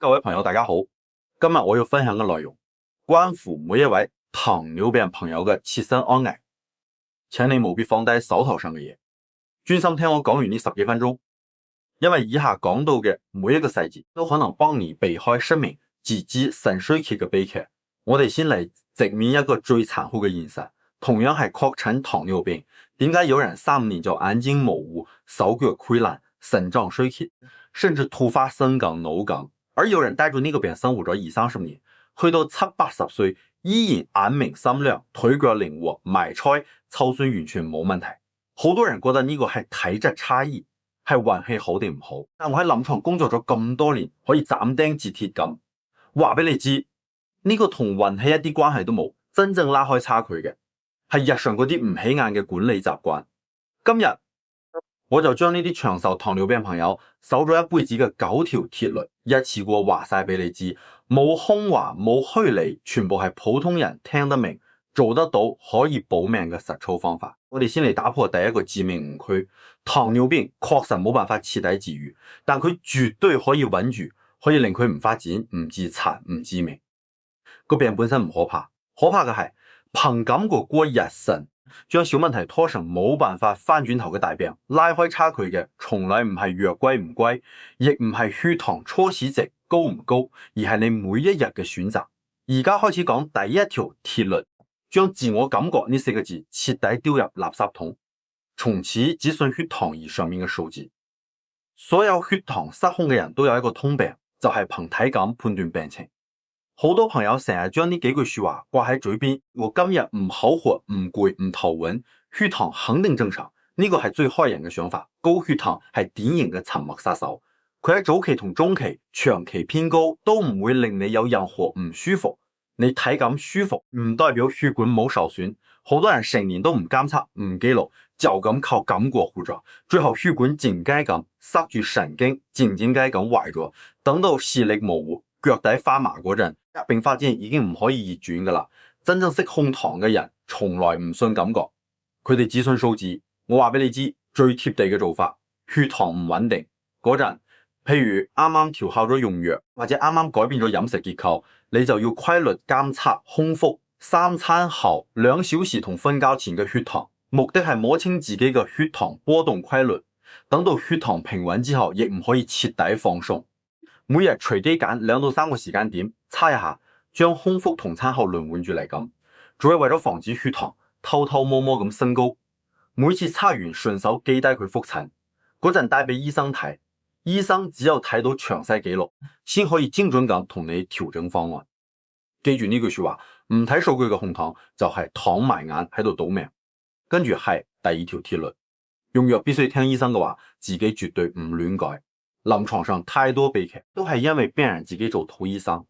各位朋友，大家好。今日我要分享嘅內容關乎每一位糖尿病朋友嘅切身安危，請你務必放低手頭上嘅嘢，專心聽我講完呢10幾分鐘。因為以下講到嘅每一個細節都可能幫你避開生命直至腎衰竭嘅悲劇。我哋先嚟直面一個最殘酷嘅現實，同樣係確診糖尿病，點解有人3、5年就眼睛模糊、手腳潰爛、腎臟衰竭，甚至突發心梗、腦梗？而有人帶住呢個病生活咗20、30年，去到70、80歲依然眼明心亮、腿腳靈活、埋菜抽酸完全冇問題。好多人覺得呢個係體質差異，係運氣好定唔好。但我喺臨床工作咗咁多年，可以斬釘截鐵咁話俾你知，呢個同運氣一啲關係都冇，真正拉開差距嘅係日常嗰啲唔起眼嘅管理習慣。今日我就將呢啲長壽糖尿病朋友守咗一輩子嘅9條鐵律一次過話晒俾你知，冇空話冇虛理，全部係普通人聽得明、做得到、可以保命嘅實操方法。我哋先嚟打破第一個致命誤區，糖尿病確實冇辦法徹底治癒，但佢絕對可以穩住，可以令佢唔發展、唔致殘、唔致命。個病本身唔可怕，可怕嘅係憑感覺過日神，將小問題拖成冇辦法翻轉頭嘅大病。拉開差距嘅從來唔係藥貴唔貴，亦唔係血糖初始值高唔高，而係你每一日嘅選擇。而家開始講第一條鐵律，將自我感覺呢4個字徹底丟入垃圾桶，從此只信血糖儀上面嘅數字。所有血糖失控嘅人都有一個通病，就係憑體感判斷病情。好多朋友成日將呢幾句說話掛喺嘴邊，我今日唔口渴、唔攰、唔頭暈，血糖肯定正常。呢個係最害人嘅想法。高血糖係典型嘅沉默殺手，佢喺早期同中期、長期偏高都唔會令你有任何唔舒服。你體感舒服唔代表血管冇受損。好多人成年都唔監測、唔記錄，就咁靠感覺輔助，最後血管靜雞咁塞住神經，靜靜雞咁壞咗，等到視力模糊、腳底發麻嗰陣，併發症已經唔可以逆轉噶啦。真正識控糖嘅人從來唔信感覺，佢哋只信數字。我話俾你知最貼地嘅做法，血糖唔穩定嗰陣，譬如啱啱調校咗用藥，或者啱啱改變咗飲食結構，你就要規律監測空腹、3餐後2小時同瞓覺前嘅血糖，目的係摸清自己嘅血糖波動規律。等到血糖平穩之後，亦唔可以徹底放鬆。每日隨機揀2到3個時間點測一下，將空腹同餐後輪換住嚟咁，仲係為咗防止血糖偷偷摸摸咁升高。每次測完順手記低佢復診嗰陣帶俾醫生睇，醫生只有睇到詳細記錄，先可以精準咁同你調整方案。記住呢句說話，唔睇數據嘅控糖就係躺埋眼喺度賭命。跟住係第2條鐵律，用藥必須聽醫生嘅話，自己絕對唔亂改。臨床上太多悲劇都係因為病人自己做土醫生。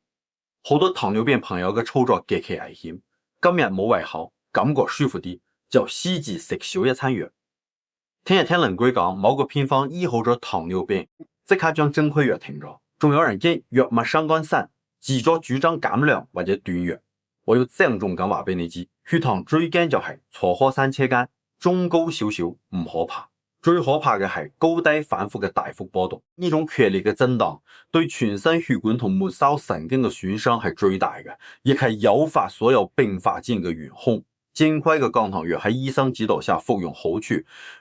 好多糖尿病朋友嘅操作極其危險，今日冇胃口，感覺舒服啲，就私自食少一餐藥。聽日聽鄰居講某個偏方醫好咗糖尿病，即刻將正規藥停咗。仲有人驚藥物傷肝腎，自作主張減量或者斷藥。我要鄭重咁話俾你知，血糖最驚就係坐開山車間，中高少少唔可怕。最可怕嘅係高低反覆嘅大幅波動，呢種劇烈嘅震盪對全身血管同末梢神經嘅損傷係最大嘅，亦係誘發所有併發症嘅元兇。正規嘅降糖藥喺醫生指導下服用，好處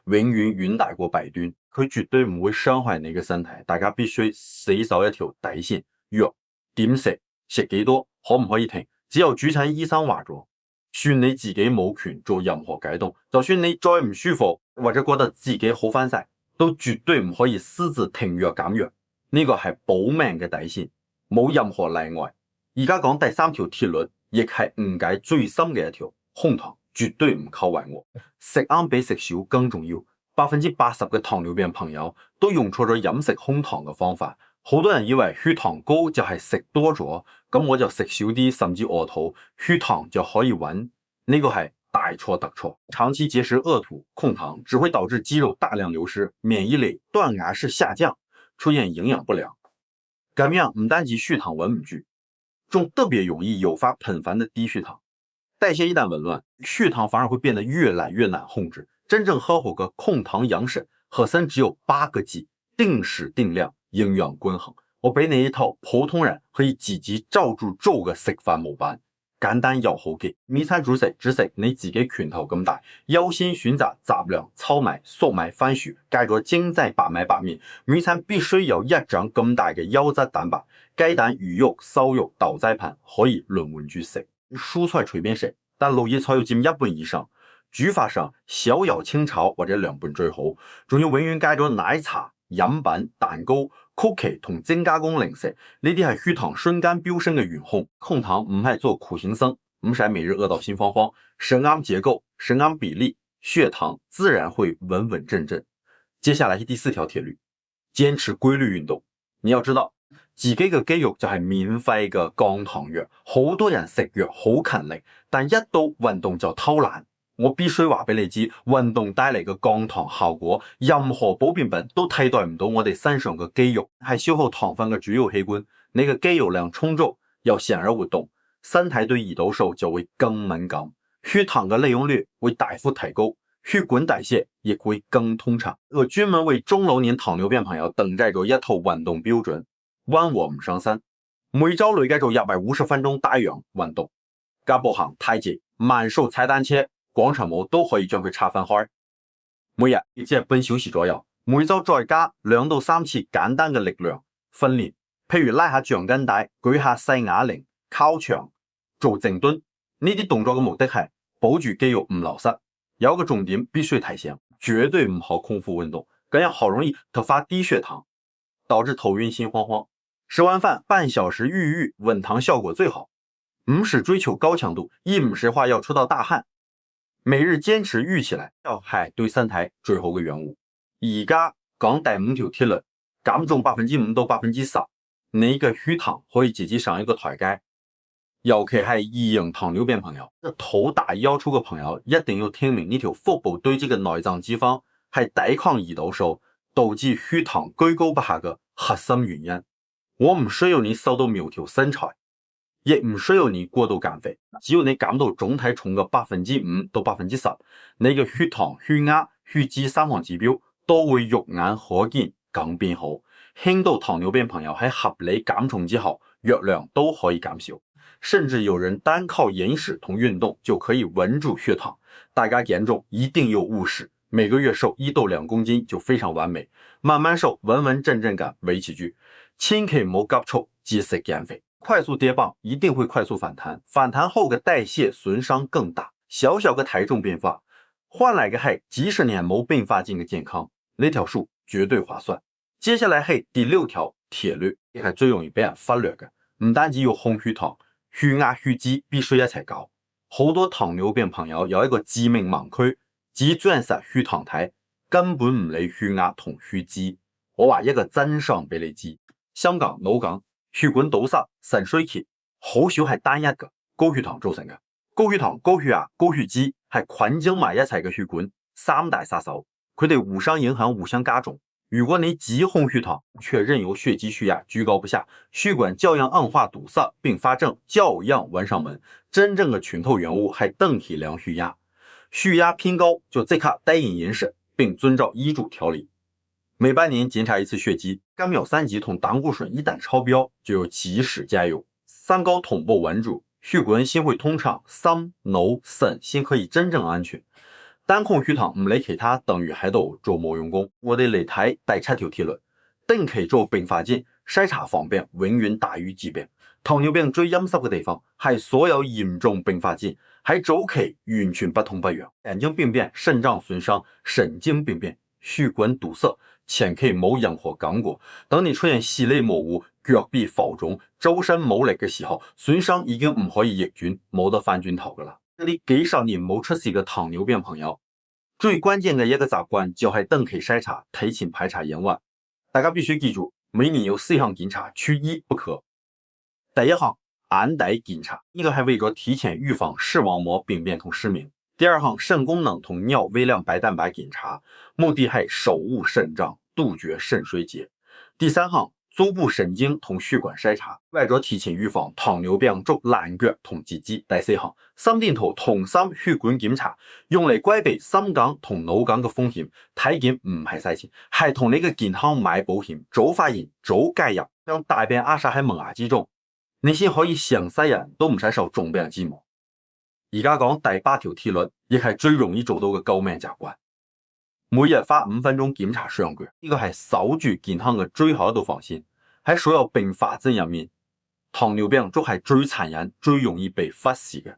永遠遠大過弊端，佢絕對唔會傷害你嘅身體。大家必須死守一條底線，藥點食、食幾多、可唔可以停，只有主診醫生話咗，算你自己冇權做任何改動。就算你再唔舒服或者覺得自己好翻晒，都絕對唔可以私自停藥減藥，呢個係保命嘅底線，冇任何例外。而家講第3條鐵律，亦係誤解最深嘅一條，控糖絕對唔靠運喎，食啱比食少更重要。80%嘅糖尿病朋友都用錯咗飲食控糖嘅方法。好多人以為血糖高就係食多咗，咁我就食少啲，甚至餓肚，血糖就可以穩。呢個係大錯特錯。長期節食餓肚控糖只會導致肌肉大量流失，免疫力斷崖式下降，出現營養不良。咁樣唔單止血糖穩唔住，仲特別容易誘發頻繁的低血糖。代謝一旦紊亂，血糖反而會變得越來越難控制。真正合伙個控糖養生，核心只有8個字：定時定量，營養均衡。我俾你一套普通人可以自己照住做嘅食飯模板，簡單又好記。每餐煮食只食你自己拳頭咁大，優先選擇雜糧、糙米、粟米、番薯，加咗精製白米白麵。每餐必須有一掌咁大嘅優質蛋白，雞蛋、魚肉、瘦肉、豆製品可以輪換住食。蔬菜隨便食，但綠葉菜要佔1半以上。煮法上小油清炒或者涼拌最好，仲要永遠加咗奶茶、飲品、蛋糕、曲奇同精加工零食，呢啲係血糖瞬間飆升嘅元兇。控糖唔係做苦行僧，唔使每日餓到心慌慌，食啱結構，食啱比例，血糖自然會穩穩正正。接下來是第4條鐵律，堅持規律運動。你要知道，自己嘅肌肉就係免費嘅降糖藥，好多人食藥好勤力，但一到運動就偷懶。我必須話俾你知，運動帶嚟嘅降糖效果，任何保健品都替代唔到我哋身上嘅肌肉，係消耗糖分嘅主要器官。你嘅肌肉量充足又顯而活動，身體對胰島素就會更敏感，血糖嘅利用率會大幅提高，血管代謝亦會更通暢。我專門為中老年糖尿病朋友定製咗一套運動標準，溫和唔傷身，每周累計做150分鐘帶氧運動，加步行、太極、慢速踩單車、廣場舞都可以將佢拆分開，每日只係半小時左右，每周再加2到3次簡單嘅力量訓練，譬如拉下橡筋帶、舉下細啞鈴、靠牆、做靜蹲，呢啲動作嘅目的係保住肌肉唔流失。有一個重點必須提醒，絕對唔好空腹運動，咁樣好容易突發低血糖，導致頭暈心慌慌。食完飯半小時預穩糖效果最好，唔使追求高強度，亦唔係話要出到大汗。每日堅持預起來，係對身體最好嘅養護。而家講第5條鐵律，減重5%到10%，你嘅血糖可以自己上一個台階。尤其係2型糖尿病朋友，肚大腰粗嘅朋友一定要聽明呢條腹部堆積嘅內臟脂肪係抵抗胰島素，導致血糖居高不下嘅核心原因。我唔需要你瘦到苗條身材，亦唔需要你過度減肥，只要你減到總體重嘅5%到10%，你嘅血糖、血壓、血脂3項指標都會肉眼可見咁變好。輕度糖尿病朋友喺合理減重之後，藥量都可以減少，甚至有人單靠飲食同運動就可以穩住血糖。大家減重一定要務實，每個月瘦1到2公斤就非常完美，慢慢瘦，穩穩正正咁維持住，千祈唔好急速節食減肥。快速跌磅一定會快速反彈，反彈後嘅代謝損傷更大。小小嘅體重變化換來嘅係幾十年冇併發症嘅健康，呢條數絕對划算。接下來係第6條鐵律，亦係最容易俾人忽略嘅，唔單止要控血糖，血壓、血脂必須一齊搞。好多糖尿病朋友有一個致命盲區，只專實血糖睇，根本唔理血壓同血脂。我話一個真相俾你知，香港、腦梗、血管堵塞、腎衰竭好少係單一嘅高血糖造成嘅。高血糖、高血壓、高血脂係捆綁埋一齊嘅血管3大殺手，佢哋互相影響、互相加重。如果你急控血糖，卻任由血脂、血壓居高不下，血管照樣硬化堵塞，併發症照樣揾上門。真正嘅拳頭原物係定期量血壓，血壓偏高就即刻低飲飲食，並遵照醫囑調理。每半年檢查一次血脂，甘油三酯同膽固醇一旦超標，就要及時加油。3高同步穩住，血管先會通暢，心、腦、腎先可以真正安全。單控血糖唔理其他，等於喺度做冇用功。我哋嚟睇第7條鐵律，定期做併發症篩查防病永遠大於治病。糖尿病最陰濕嘅地方係所有嚴重併發症喺早期完全不痛不癢，眼睛病變、腎臟損傷、神經病變、血管堵塞，前期冇任何感覺。等你出現視力模糊、腳臂浮腫、周身冇力嘅時候，損傷已經唔可以逆轉，冇得翻轉頭噶啦。呢幾十年冇出事嘅糖尿病朋友，最關鍵嘅一個習慣就係定期篩查，提前排查隱患。大家必須記住，每年有4項檢查，缺一不可。第1項眼底檢查，呢個係為咗提前預防視網膜病變同失明。第2項腎功能同尿微量白蛋白檢查，目的係守護腎臟，杜絕腎衰竭。第3項足部神經同血管篩查，為咗提前預防糖尿病足爛腳同截肢。第四項，心電圖同心血管檢查，用嚟規避心梗同腦梗嘅風險。體檢唔係使錢，係同你嘅健康買保險，早發現早介入，將大病扼殺喺萌芽之中，你先可以成世人都唔使受重病折磨。而家講第8條鐵律，亦係最容易做到嘅救命習慣。每日花5分鐘檢查雙腳，呢個係守住健康嘅最後一道防線。喺所有併發症入面，糖尿病足係最殘忍、最容易被忽視嘅。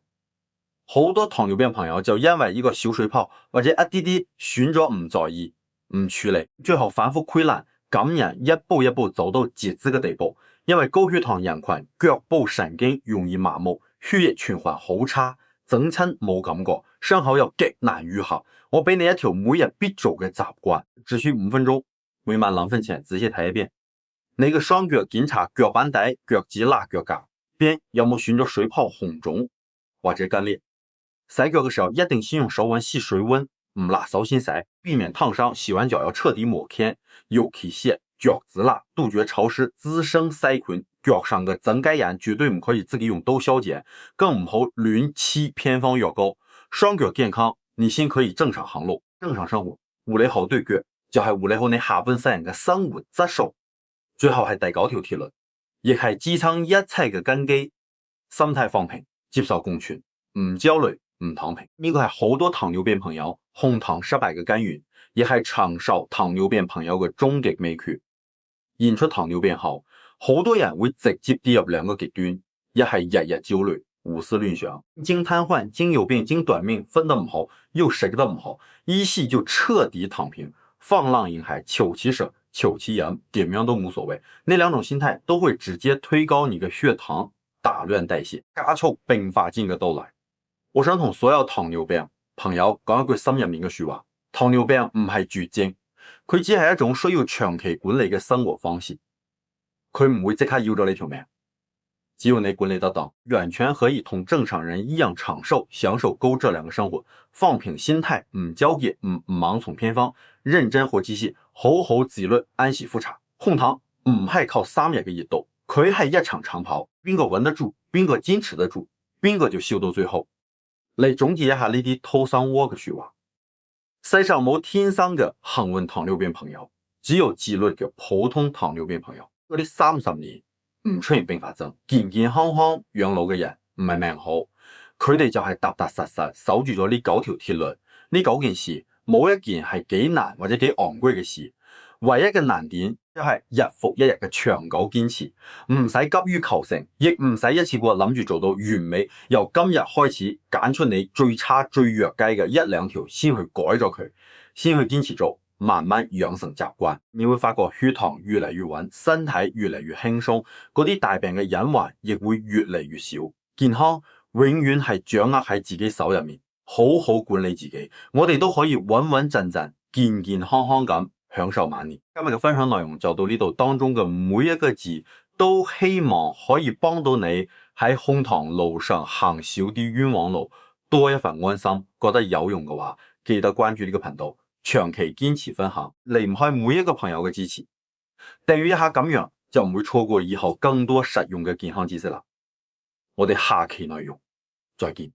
好多糖尿病朋友就因為呢個小水泡或者一啲啲損咗唔在意、唔處理，最後反覆潰爛，感染一步一步走到截肢嘅地步。因為高血糖人群腳部神經容易麻木，血液循環好差，整親冇感覺，傷口又極難愈合。我俾你一條每日必做嘅習慣，只需5分鐘，每晚臨瞓前仔細睇一遍。你嘅雙腳檢查腳板底、腳趾罅、腳甲邊有冇損咗水泡、紅腫或者乾裂。洗腳嘅時候一定先用手腕試水溫，唔辣手先洗，避免燙傷。洗完腳要徹底抹乾，尤其是腳趾罅，杜絕潮濕滋生細菌。腳上嘅整雞眼絕對唔可以自己用刀削減，更唔好亂黐偏方藥膏。雙腳健康，你先可以正常行路、正常生活。護理好對腳，就係護理好你下半世人嘅生活質素。最後係第9條鐵律，亦係支撐一切嘅根基。心態放平，接受共存，唔焦慮，唔躺平。呢個係好多糖尿病朋友控糖失敗嘅根源，亦係長壽糖尿病朋友嘅終極秘訣。驗出糖尿病後，好多人會直接跌入2個極端，一係日日焦慮、胡思亂想，經癱瘓、經有病、經短命，瞓得唔好，又食得唔好，一係就徹底躺平，放浪形骸，求其捨求其贏，點樣都無所謂。呢2種心態都會直接推高你嘅血糖，打亂代謝，加速併發症嘅到來。我想同所有糖尿病朋友講一句心入面嘅說話：糖尿病唔係絕症，佢只係一種需要長期管理嘅生活方式，佢唔會即刻要咗你條命。只要你管理得當，完全可以同正常人一樣長壽，享受高質量嘅生活。放平心態，唔焦結，唔盲從偏方，認真學知識，好好自律，按時復查。控糖唔係靠3日嘅熱度，佢係一場長跑。邊個穩得住，邊個堅持得住，邊個就笑到最後。嚟總結一下呢啲偷生窩嘅說話。世上冇天生嘅幸運糖尿病朋友，只有自律嘅普通糖尿病朋友。嗰啲30年唔出現併發症、健健康康養老嘅人，唔係命好，佢哋就係踏踏實實守住咗呢9條鐵律。呢9件事冇一件係幾難或者幾昂貴嘅事，唯一嘅難點就係日復一日嘅長久堅持，唔使急於求成，亦唔使一次過諗住做到完美。由今日開始揀出你最差最弱雞嘅1、2條，先去改咗佢，先去堅持做，慢慢養成習慣。你會發覺血糖越嚟越穩，身體越嚟越輕鬆，嗰啲大病嘅隱患亦會越嚟越少。健康永遠係掌握喺自己手入面，好好管理自己，我哋都可以穩穩陣陣、健健康康咁享受晚年。今日嘅分享內容就到呢度，當中嘅每一個字都希望可以幫到你喺控糖路上行少啲冤枉路，多一份安心。覺得有用嘅話，記得關注呢個頻道，長期堅持分享，離唔開每一個朋友嘅支持。訂閱一下，咁樣就唔會錯過以後更多實用嘅健康知識啦。我哋下期內容再見。